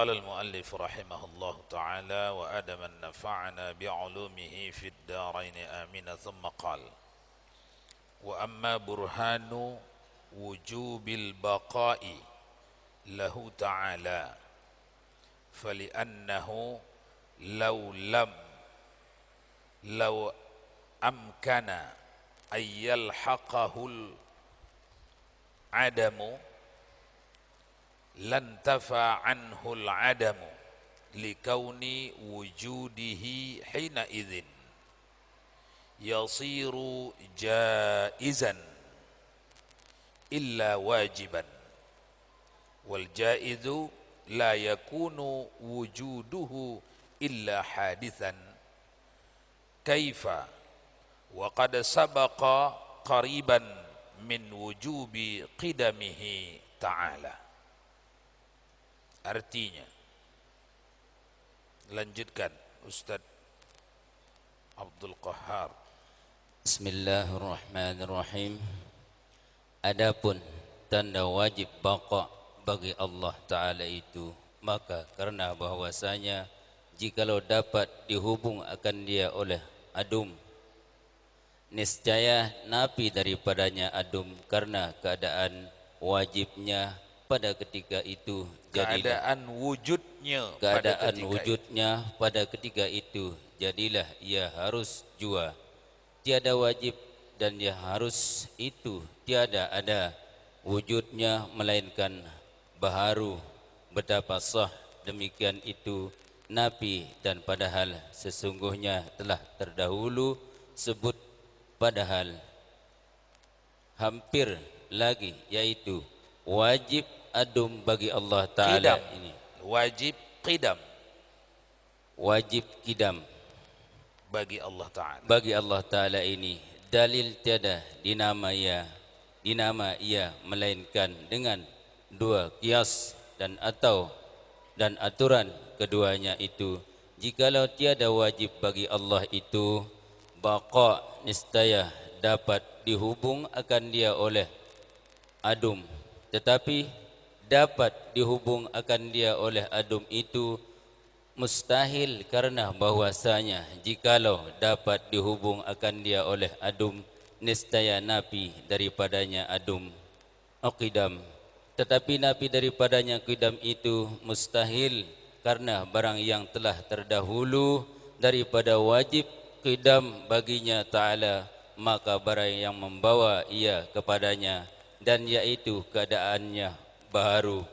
قال المؤلف رحمه الله تعالى وأدم نفعنا بعلومه في الدارين آمين ثم قال وأما برهان وجوب البقاء له تعالى فلأنه لو أمكن أن يلحقه العدم لانتفى عنه العدم لكون وجوده حينئذ يصير جائزا إلا واجبا والجائز لا يكون وجوده إلا حادثا كيف وقد سبق قريبا من وجوب قدمه تعالى. Artinya, lanjutkan Ustaz Abdul Qahhar. Bismillahirrahmanirrahim. Adapun tanda wajib baqa bagi Allah Ta'ala itu, maka karena bahwasanya jikalau dapat dihubung akan dia oleh adum, niscaya nafi daripadanya adum karena keadaan wajibnya pada ketika itu, keadaan wujudnya pada ketika itu, jadilah ia harus jua. Tiada wajib dan ia harus itu tiada ada wujudnya melainkan baharu. Betapa sah demikian itu nafi, dan padahal sesungguhnya telah terdahulu sebut padahal hampir lagi, yaitu wajib adum bagi Allah Ta'ala ini. Wajib qidam bagi Allah Ta'ala ini. Dalil tiada dinama ia melainkan dengan dua qiyas dan aturan keduanya itu. Jikalau tiada wajib bagi Allah itu, baqa niscaya dapat dihubung akan dia oleh adum. Tetapi dapat dihubung akan dia oleh adum itu mustahil, karena bahwasanya jikalau dapat dihubung akan dia oleh adum, niscaya nafi daripadanya adum qidam. Tetapi nafi daripadanya qidam itu mustahil, karena barang yang telah terdahulu daripada wajib qidam baginya Ta'ala, maka barang yang membawa ia kepadanya, dan yaitu keadaannya baharu,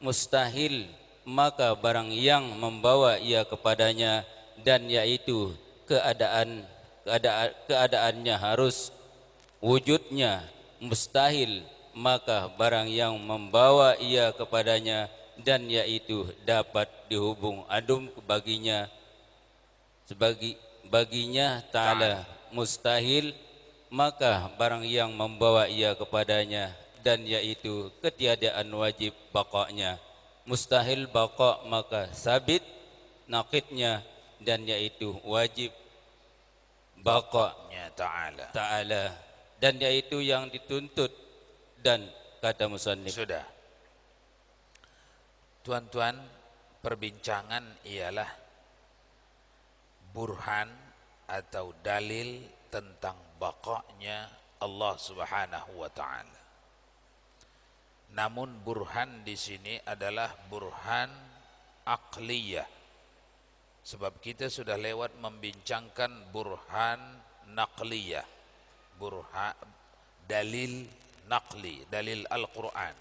mustahil, maka barang yang membawa ia kepadanya dan yaitu keadaannya harus wujudnya mustahil, maka barang yang membawa ia kepadanya dan yaitu dapat dihubung adum baginya baginya Ta'ala mustahil, maka barang yang membawa ia kepadanya dan yaitu ketiadaan wajib baqa'nya mustahil baqa', maka sabit naqidnya dan yaitu wajib baqa'nya Ta'ala, dan yaitu yang dituntut. Dan kata musannif, sudah tuan-tuan, perbincangan ialah burhan atau dalil tentang baqa'nya Allah Subhanahu wa Ta'ala. Namun burhan di sini adalah burhan aqliyah, sebab kita sudah lewat membincangkan burhan naqliyah, burhan dalil naqli, dalil Al-Quran.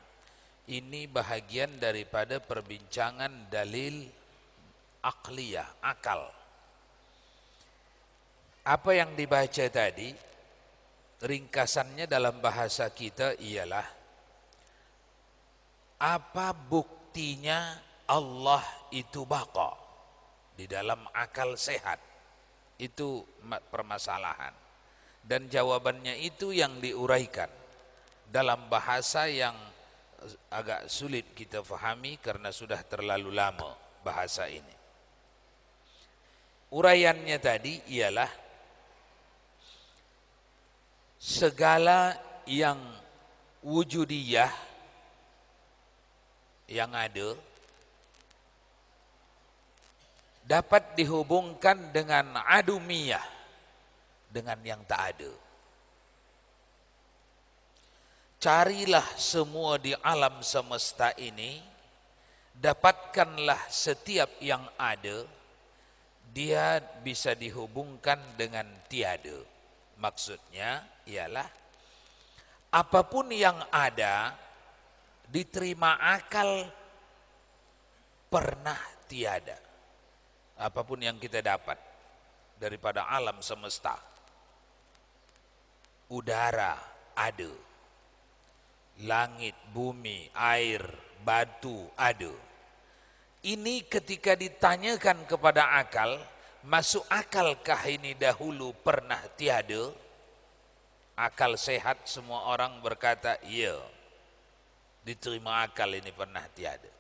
Ini bahagian daripada perbincangan dalil aqliyah, akal. Apa yang dibaca tadi, ringkasannya dalam bahasa kita ialah, apa buktinya Allah itu baqa di dalam akal sehat? Itu permasalahan. Dan jawabannya itu yang diuraikan dalam bahasa yang agak sulit kita fahami karena sudah terlalu lama bahasa ini. Uraiannya tadi ialah segala yang wujudiyah yang ada dapat dihubungkan dengan adumiyah, dengan yang tak ada. Carilah semua di alam semesta ini, dapatkanlah setiap yang ada, dia bisa dihubungkan dengan tiada. Maksudnya ialah apapun yang ada diterima akal pernah tiada. Apapun yang kita dapat daripada alam semesta, udara ada, langit, bumi, air, batu ada. Ini ketika ditanyakan kepada akal, masuk akalkah ini dahulu pernah tiada? Akal sehat semua orang berkata, iya, diterima akal ini pernah tiada.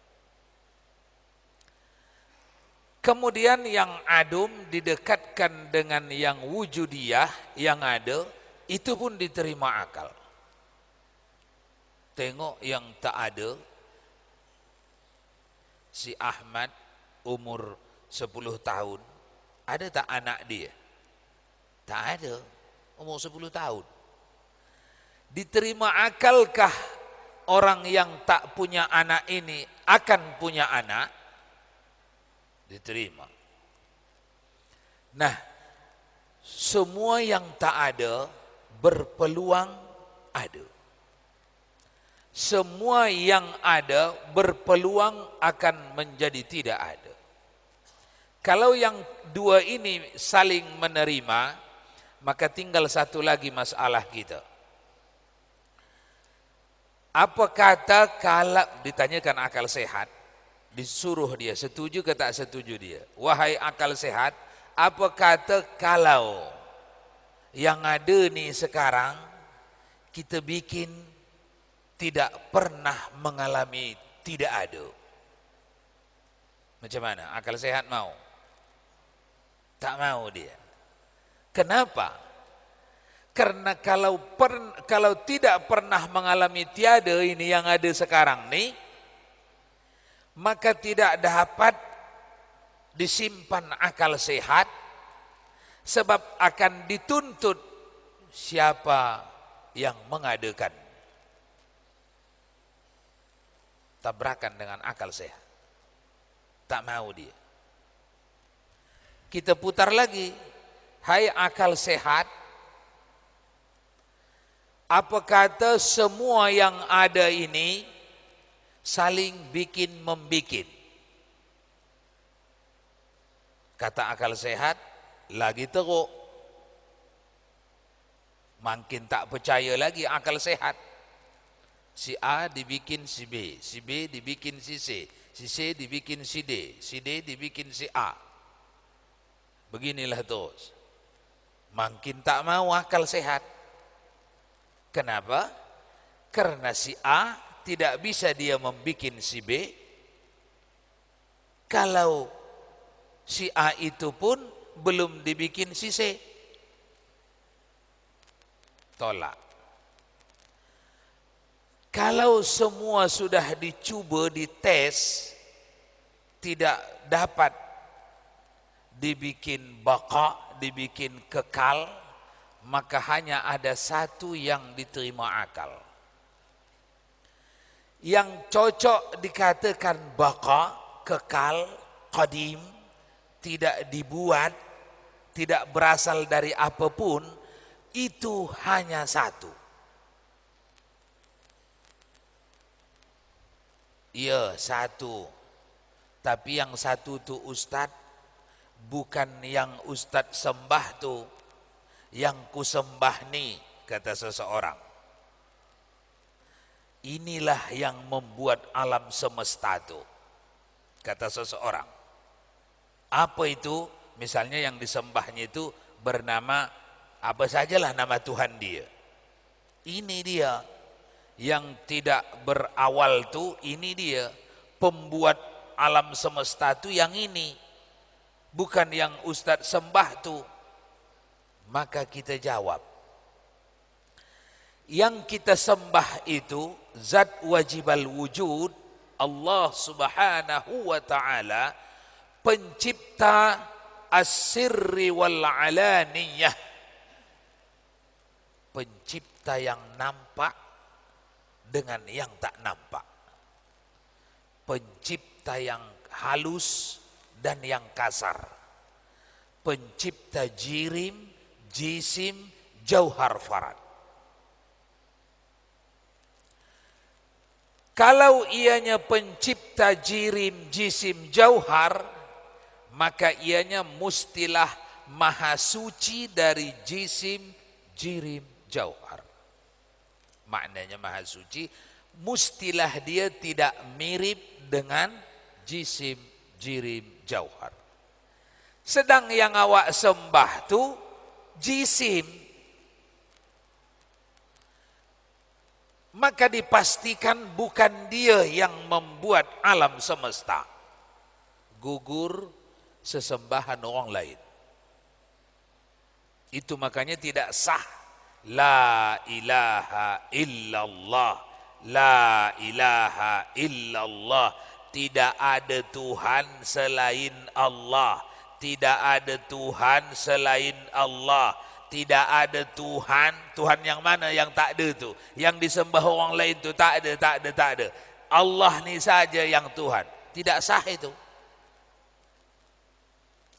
Kemudian yang adum didekatkan dengan yang wujudiyah, yang ada, itu pun diterima akal. Tengok yang tak ada, si Ahmad umur 10 tahun, ada tak anak dia? Tak ada, umur 10 tahun. Diterima akalkah orang yang tak punya anak ini akan punya anak? Diterima. Nah, semua yang tak ada berpeluang ada. Semua yang ada berpeluang akan menjadi tidak ada. Kalau yang dua ini saling menerima, maka tinggal satu lagi masalah kita. Apa kata kalau ditanyakan akal sehat, disuruh dia setuju ke tak setuju dia? Wahai akal sehat, apa kata kalau yang ada nih sekarang kita bikin tidak pernah mengalami tidak ada? Macam mana? Akal sehat mau? Tak mau dia. Kenapa? Karena kalau tidak pernah mengalami tiada ini yang ada sekarang nih, maka tidak dapat disimpan akal sehat, sebab akan dituntut siapa yang mengadakan. Tabrakan dengan akal sehat. Tak mau dia. Kita putar lagi. Hai akal sehat, apa kata semua yang ada ini saling bikin membikin? Kata akal sehat, lagi teruk. Makin tak percaya lagi akal sehat. Si A dibikin si B, si B dibikin si C dibikin si D dibikin si A. Beginilah terus. Makin tak mau akal sehat. Kenapa? Karena si A tidak bisa dia membikin si B. Kalau si A itu pun belum dibikin si C. Tolak. Kalau semua sudah dicuba, dites, tidak dapat dibikin baqa, dibikin kekal, maka hanya ada satu yang diterima akal. Yang cocok dikatakan baqa, kekal, qadim, tidak dibuat, tidak berasal dari apapun, itu hanya satu. Ya, satu. Tapi yang satu tu Ustaz, bukan yang Ustaz sembah tu, yang ku sembah ni, kata seseorang. Inilah yang membuat alam semesta tu, kata seseorang. Apa itu? Misalnya yang disembahnya itu bernama apa sajalah nama Tuhan dia. Ini dia yang tidak berawal tu, ini dia pembuat alam semesta tu yang ini, bukan yang Ustaz sembah tu. Maka kita jawab, yang kita sembah itu zat wajibal wujud, Allah subhanahu wa ta'ala, pencipta as-sirri wal alaniyah, pencipta yang nampak dengan yang tak nampak, pencipta yang halus dan yang kasar, pencipta jirim, jisim, jauhar, farad. Kalau ianya pencipta jirim, jisim, jauhar, maka ianya mustilah maha suci dari jisim, jirim, jauhar. Maknanya maha suci, mustilah dia tidak mirip dengan jisim, jirim, jauhar. Sedang yang awak sembah tu jisim, maka dipastikan bukan dia yang membuat alam semesta. Gugur sesembahan orang lain. Itu makanya tidak sah. La ilaha illallah, la ilaha illallah. Tidak ada Tuhan selain Allah. Tidak ada Tuhan selain Allah. Tidak ada Tuhan. Tuhan yang mana yang tak ada tu? Yang disembah orang lain tu tak ada, tak ada, tak ada. Allah ni saja yang Tuhan. Tidak sah itu.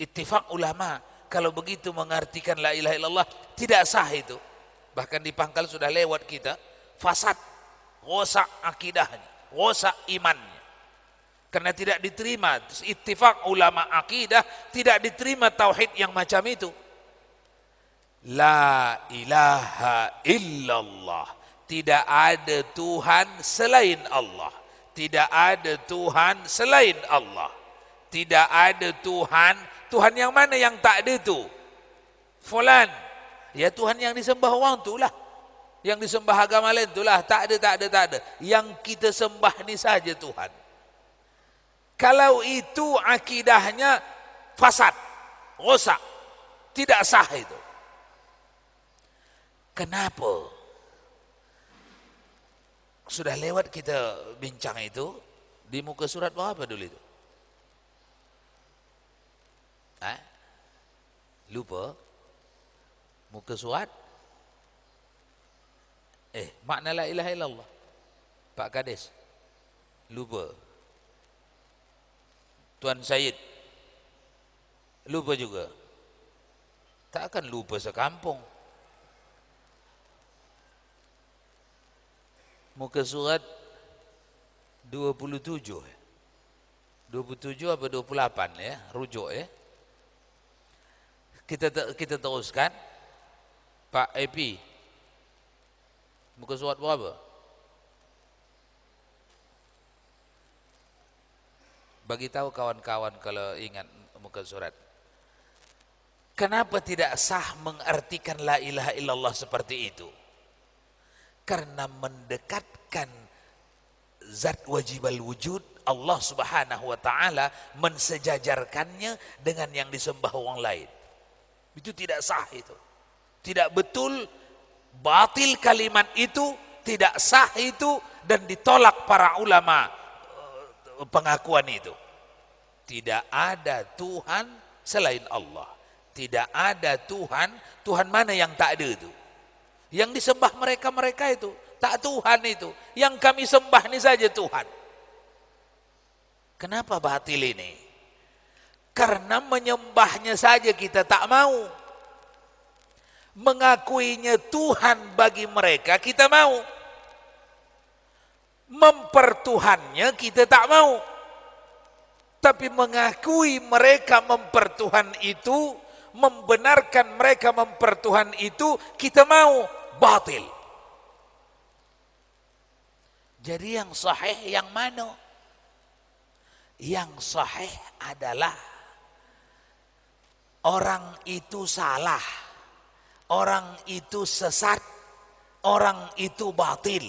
Ittifaq ulama kalau begitu mengartikan la ilaha illallah, tidak sah itu. Bahkan di pangkal sudah lewat kita, fasad, rosak akidahnya, rosak imannya. Karena tidak diterima ittifaq ulama akidah, tidak diterima tauhid yang macam itu. La ilaha illallah. Tidak ada Tuhan selain Allah. Tidak ada Tuhan selain Allah. Tidak ada Tuhan. Tuhan yang mana yang tak ada tu? Fulan. Ya Tuhan yang disembah orang tu lah. Yang disembah agama lain tu lah. Tak ada, tak ada, tak ada. Yang kita sembah ni saja Tuhan. Kalau itu akidahnya fasad, rosak, tidak sah itu. Kenapa? Sudah lewat kita bincang itu di muka surat berapa dulu itu? Lupa? Muka surat? Makna la ilaha illallah. Pak Kades. Lupa. Tuan Syed. Lupa juga. Tak akan lupa sekampung. Muka surat 27. 27 apa 28 ya, rujuk ya. Kita teruskan. Pak AP. Muka surat berapa? Bagi tahu kawan-kawan kalau ingat muka surat. Kenapa tidak sah mengartikan la ilaha illallah seperti itu? Karena mendekatkan zat wajibal wujud Allah subhanahu wa ta'ala, mensejajarkannya dengan yang disembah orang lain. Itu tidak sah itu. Tidak betul, batil kalimat itu, tidak sah itu, dan ditolak para ulama pengakuan itu. Tidak ada Tuhan selain Allah. Tidak ada Tuhan. Tuhan mana yang tak ada itu? Yang disembah mereka itu tak Tuhan itu. Yang kami sembah ini saja Tuhan. Kenapa batil ini? Karena menyembahnya saja kita tak mau. Mengakuinya Tuhan bagi mereka kita mau. Mempertuhannya kita tak mau. Tapi mengakui mereka mempertuhan itu, membenarkan mereka mempertuhan itu, kita mau. Batil. Jadi yang sahih yang mana? Yang sahih adalah orang itu salah, orang itu sesat, orang itu batil.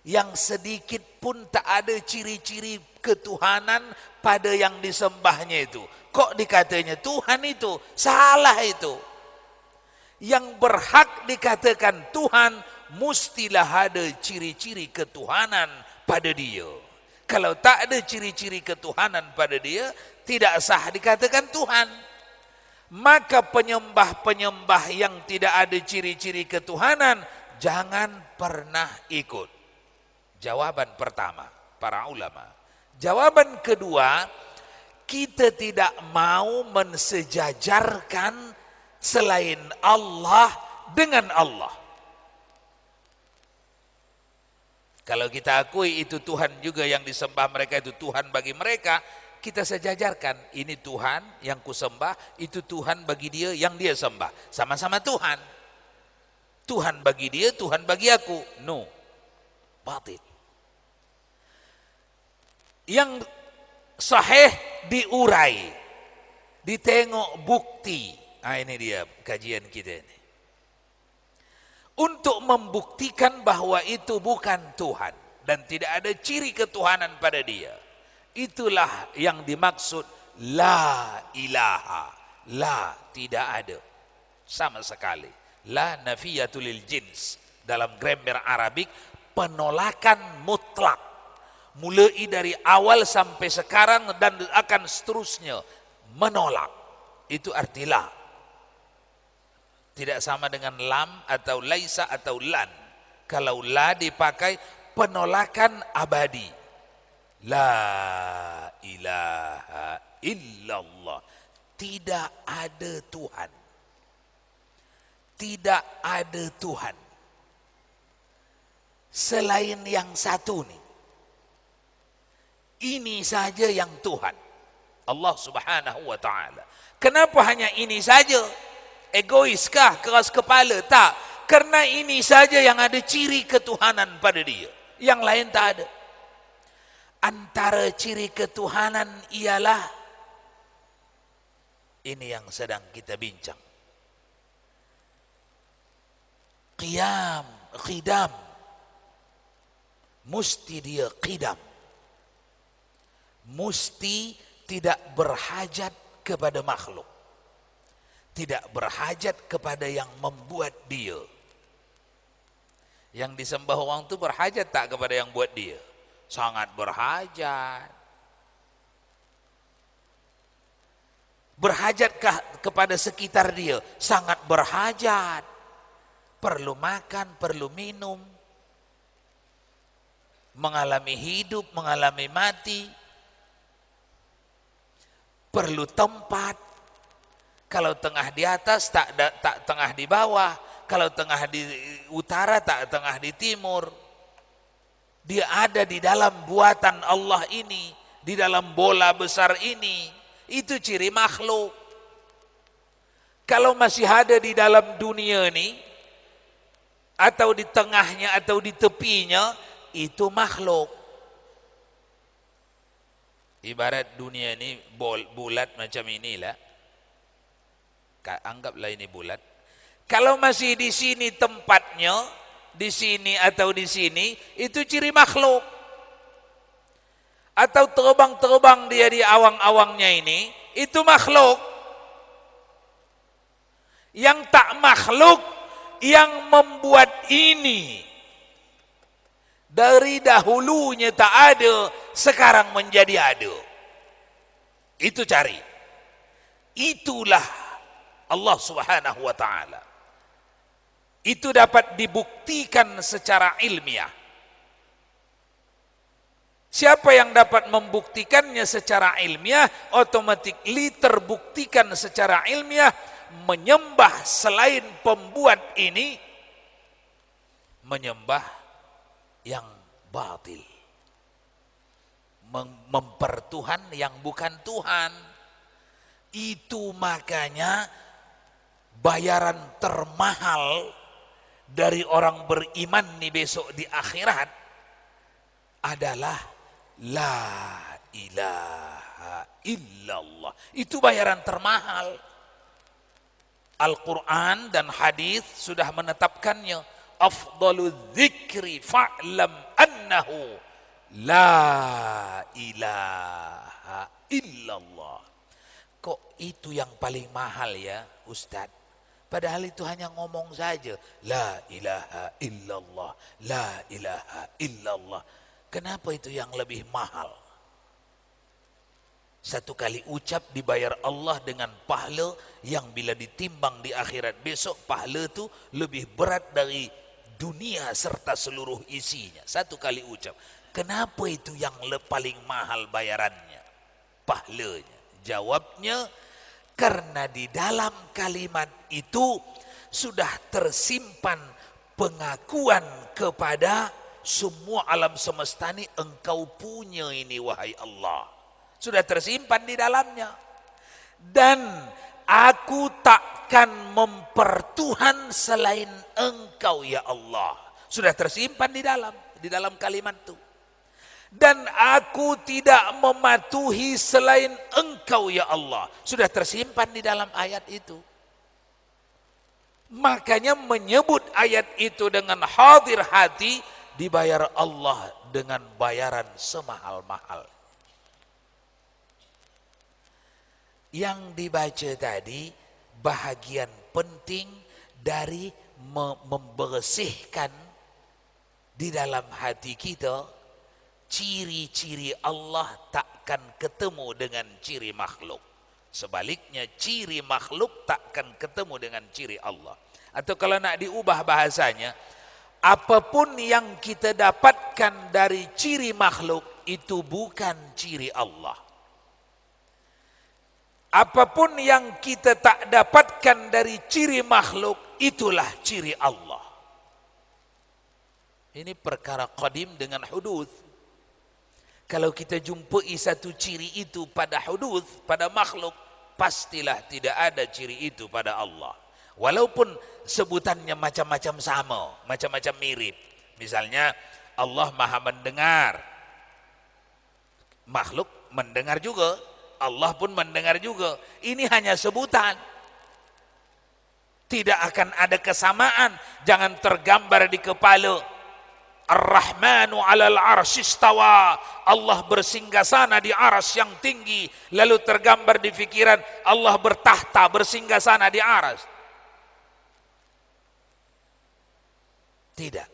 Yang sedikit pun tak ada ciri-ciri ketuhanan pada yang disembahnya itu. Kok dikatanya Tuhan itu? Salah itu. Yang berhak dikatakan Tuhan, mestilah ada ciri-ciri ketuhanan pada dia. Kalau tak ada ciri-ciri ketuhanan pada dia, tidak sah dikatakan Tuhan. Maka penyembah-penyembah yang tidak ada ciri-ciri ketuhanan, jangan pernah ikut. Jawaban pertama, para ulama. Jawaban kedua, kita tidak mau mensejajarkan selain Allah dengan Allah. Kalau kita akui itu Tuhan juga yang disembah mereka, itu Tuhan bagi mereka, kita sejajarkan. Ini Tuhan yang kusembah, itu Tuhan bagi dia yang dia sembah. Sama-sama Tuhan. Tuhan bagi dia, Tuhan bagi aku. No. Batil. Yang sahih diurai. Ditengok bukti. Nah, ini dia kajian kita ini. Untuk membuktikan bahwa itu bukan Tuhan dan tidak ada ciri ketuhanan pada dia. Itulah yang dimaksud la ilaha. La, tidak ada sama sekali. La nafiyatul lil jins. Dalam grammar Arabik, penolakan mutlak. Mulai dari awal sampai sekarang dan akan seterusnya menolak. Itu arti la. Tidak sama dengan lam atau laisa atau lan. Kalau la dipakai penolakan abadi. La ilaha illallah. Tidak ada Tuhan. Tidak ada Tuhan selain yang satu nih. Ini saja yang Tuhan, Allah Subhanahu wa ta'ala. Kenapa hanya ini saja? Egoiskah, keras kepala? Tak. Karena ini saja yang ada ciri ketuhanan pada dia. Yang lain tak ada. Antara ciri ketuhanan ialah ini yang sedang kita bincang. Qiyam, qidam. Mesti dia qidam. Mesti tidak berhajat kepada makhluk. Tidak berhajat kepada yang membuat dia. Yang disembah orang itu berhajat tak kepada yang buat dia? Sangat berhajat. Berhajatkah kepada sekitar dia? Sangat berhajat. Perlu makan, perlu minum. Mengalami hidup, mengalami mati. Perlu tempat. Kalau tengah di atas tak tengah di bawah, kalau tengah di utara tak tengah di timur. Dia ada di dalam buatan Allah ini, di dalam bola besar ini. Itu ciri makhluk. Kalau masih ada di dalam dunia ini, atau di tengahnya atau di tepinya, itu makhluk. Ibarat dunia ini bulat macam inilah. Anggaplah ini bulat. Kalau masih di sini tempatnya, di sini atau di sini, itu ciri makhluk. Atau terbang-terbang dia di awang-awangnya ini, itu makhluk. Yang tak makhluk, yang membuat ini. Dari dahulunya tak ada, sekarang menjadi ada. Itu cari. Itulah Allah Subhanahu wa ta'ala. Itu dapat dibuktikan secara ilmiah. Siapa yang dapat membuktikannya secara ilmiah, automatically terbuktikan secara ilmiah, menyembah selain pembuat ini, menyembah yang batil. Mempertuhan yang bukan Tuhan. Itu makanya bayaran termahal dari orang beriman nih besok di akhirat adalah la ilaha illallah. Itu bayaran termahal. Al-Quran dan hadis sudah menetapkannya. Afdalu dzikri fa'lam annahu la ilaha illallah. Kok itu yang paling mahal ya Ustaz? Padahal itu hanya ngomong saja. La ilaha illallah, la ilaha illallah. Kenapa itu yang lebih mahal? Satu kali ucap dibayar Allah dengan pahala yang bila ditimbang di akhirat besok, pahala itu lebih berat dari dunia serta seluruh isinya. Satu kali ucap. Kenapa itu yang paling mahal bayarannya? Pahalanya. Jawabnya, karena di dalam kalimat itu sudah tersimpan pengakuan kepada semua alam semesta ini, engkau punya ini wahai Allah. Sudah tersimpan di dalamnya. Dan aku takkan mempertuhan selain engkau ya Allah. Sudah tersimpan di dalam kalimat itu. Dan aku tidak mematuhi selain engkau ya Allah. Sudah tersimpan di dalam ayat itu. Makanya menyebut ayat itu dengan hadir hati, dibayar Allah dengan bayaran semahal-mahal. Yang dibaca tadi bahagian penting dari membersihkan di dalam hati kita. Ciri-ciri Allah takkan ketemu dengan ciri makhluk. Sebaliknya ciri makhluk takkan ketemu dengan ciri Allah. Atau kalau nak diubah bahasanya, apapun yang kita dapatkan dari ciri makhluk itu bukan ciri Allah. Apapun yang kita tak dapatkan dari ciri makhluk, itulah ciri Allah. Ini perkara qadim dengan hudud. Kalau kita jumpai satu ciri itu pada hudud, pada makhluk, pastilah tidak ada ciri itu pada Allah. Walaupun sebutannya macam-macam sama, macam-macam mirip. Misalnya Allah Maha mendengar. Makhluk mendengar juga. Allah pun mendengar juga. Ini hanya sebutan. Tidak akan ada kesamaan. Jangan tergambar di kepala. Ar-Rahmanu 'alal 'arsy istawa. Allah bersinggasana di arsy yang tinggi. Lalu tergambar di fikiran Allah bertahta, bersinggasana di arsy. Tidak.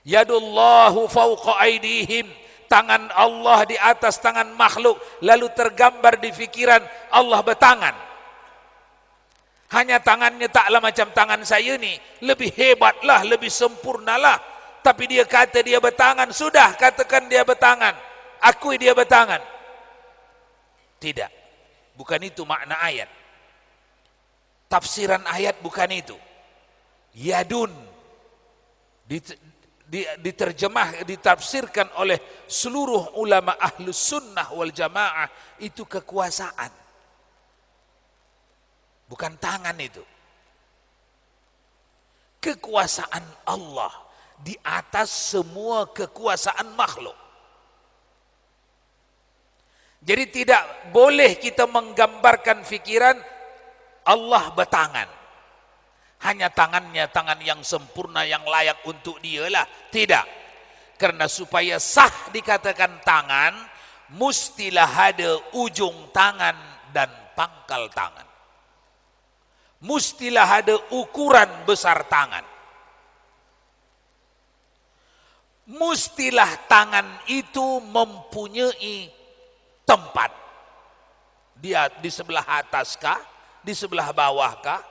Yadullahu fawqa aydihim. Tangan Allah di atas tangan makhluk. Lalu tergambar di fikiran Allah bertangan. Hanya tangannya taklah macam tangan saya ni. Lebih hebatlah, lebih sempurnalah. Tapi dia kata dia bertangan. Sudah, katakan dia bertangan. Akui dia bertangan. Tidak. Bukan itu makna ayat. Tafsiran ayat bukan itu. Yadun. Diterjemah, ditafsirkan oleh seluruh ulama ahlus sunnah wal jamaah, itu kekuasaan, bukan tangan. Itu kekuasaan Allah di atas semua kekuasaan makhluk. Jadi tidak boleh kita menggambarkan fikiran Allah bertangan. Hanya tangannya tangan yang sempurna, yang layak untuk dia lah. Tidak. Karena supaya sah dikatakan tangan, mestilah ada ujung tangan dan pangkal tangan. Mestilah ada ukuran besar tangan. Mestilah tangan itu mempunyai tempat. Dia di sebelah atas kah? Di sebelah bawah kah?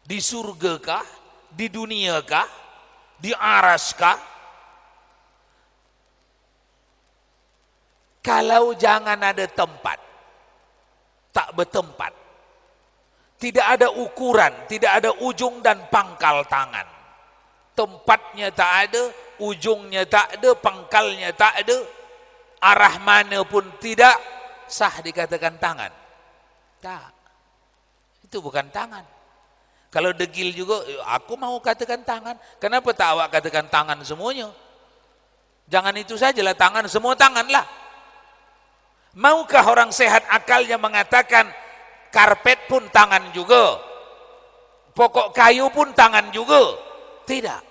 Di surga kah? Di dunia kah? Di aras kah? Kalau jangan ada tempat, tak bertempat, tidak ada ukuran, tidak ada ujung dan pangkal tangan. Tempatnya tak ada, ujungnya tak ada, pangkalnya tak ada, arah mana pun tidak, sah dikatakan tangan. Tak, itu bukan tangan. Kalau degil juga, aku mau katakan tangan. Kenapa tak awak katakan tangan semuanya? Jangan itu sajalah, tangan, semua tanganlah. Maukah orang sehat akalnya mengatakan karpet pun tangan juga, pokok kayu pun tangan juga? Tidak.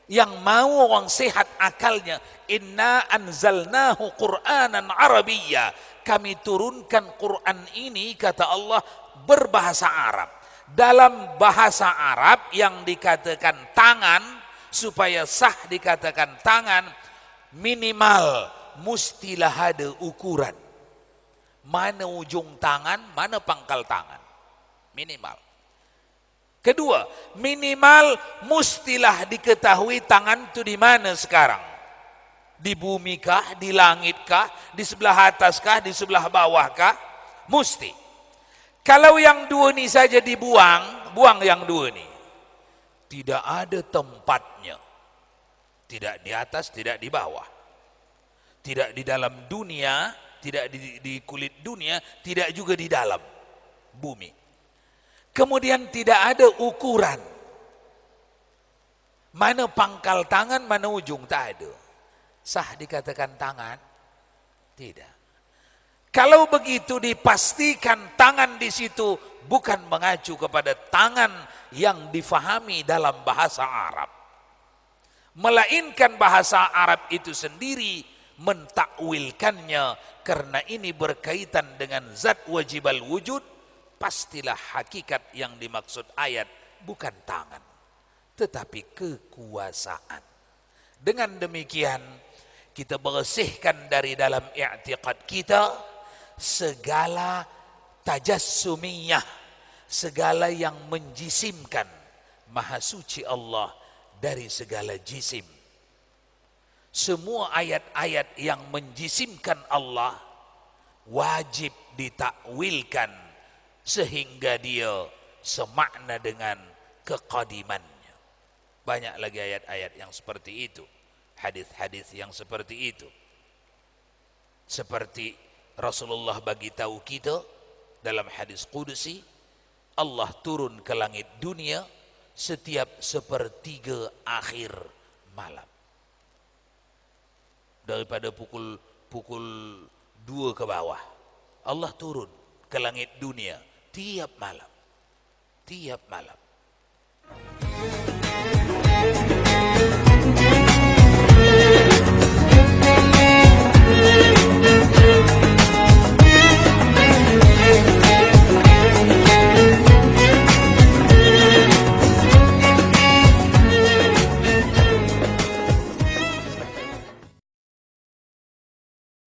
Yang mau orang sehat akalnya, inna anzalnahu Qur'anan Arabiyya. Kami turunkan Quran ini, kata Allah, berbahasa Arab. Dalam bahasa Arab yang dikatakan tangan, supaya sah dikatakan tangan, minimal mestilah ada ukuran. Mana ujung tangan, mana pangkal tangan. Minimal. Kedua, minimal mestilah diketahui tangan itu di mana sekarang. Di bumi kah, di langit kah, di sebelah atas kah, di sebelah bawah kah? Mesti. Kalau yang dua ni saja dibuang, buang yang dua ni. Tidak ada tempatnya. Tidak di atas, tidak di bawah. Tidak di dalam dunia, tidak di kulit dunia, tidak juga di dalam bumi. Kemudian tidak ada ukuran. Mana pangkal tangan, mana ujung, tak ada. Sah dikatakan tangan? Tidak. Kalau begitu dipastikan tangan di situ bukan mengacu kepada tangan yang difahami dalam bahasa Arab. Melainkan bahasa Arab itu sendiri mentakwilkannya karena ini berkaitan dengan zat wajibal wujud, pastilah hakikat yang dimaksud ayat bukan tangan tetapi kekuasaan. Dengan demikian kita bersihkan dari dalam i'tiqad kita segala tajassumiyah, segala yang menjisimkan maha suci Allah dari segala jisim. Semua ayat-ayat yang menjisimkan Allah wajib ditakwilkan sehingga dia semakna dengan kekadimannya. Banyak lagi ayat-ayat yang seperti itu, hadis-hadis yang seperti itu. Seperti Rasulullah bagi tahu kita dalam hadis qudsi, Allah turun ke langit dunia setiap sepertiga akhir malam. Daripada pukul 2 ke bawah, Allah turun ke langit dunia tiap malam. Tiap malam.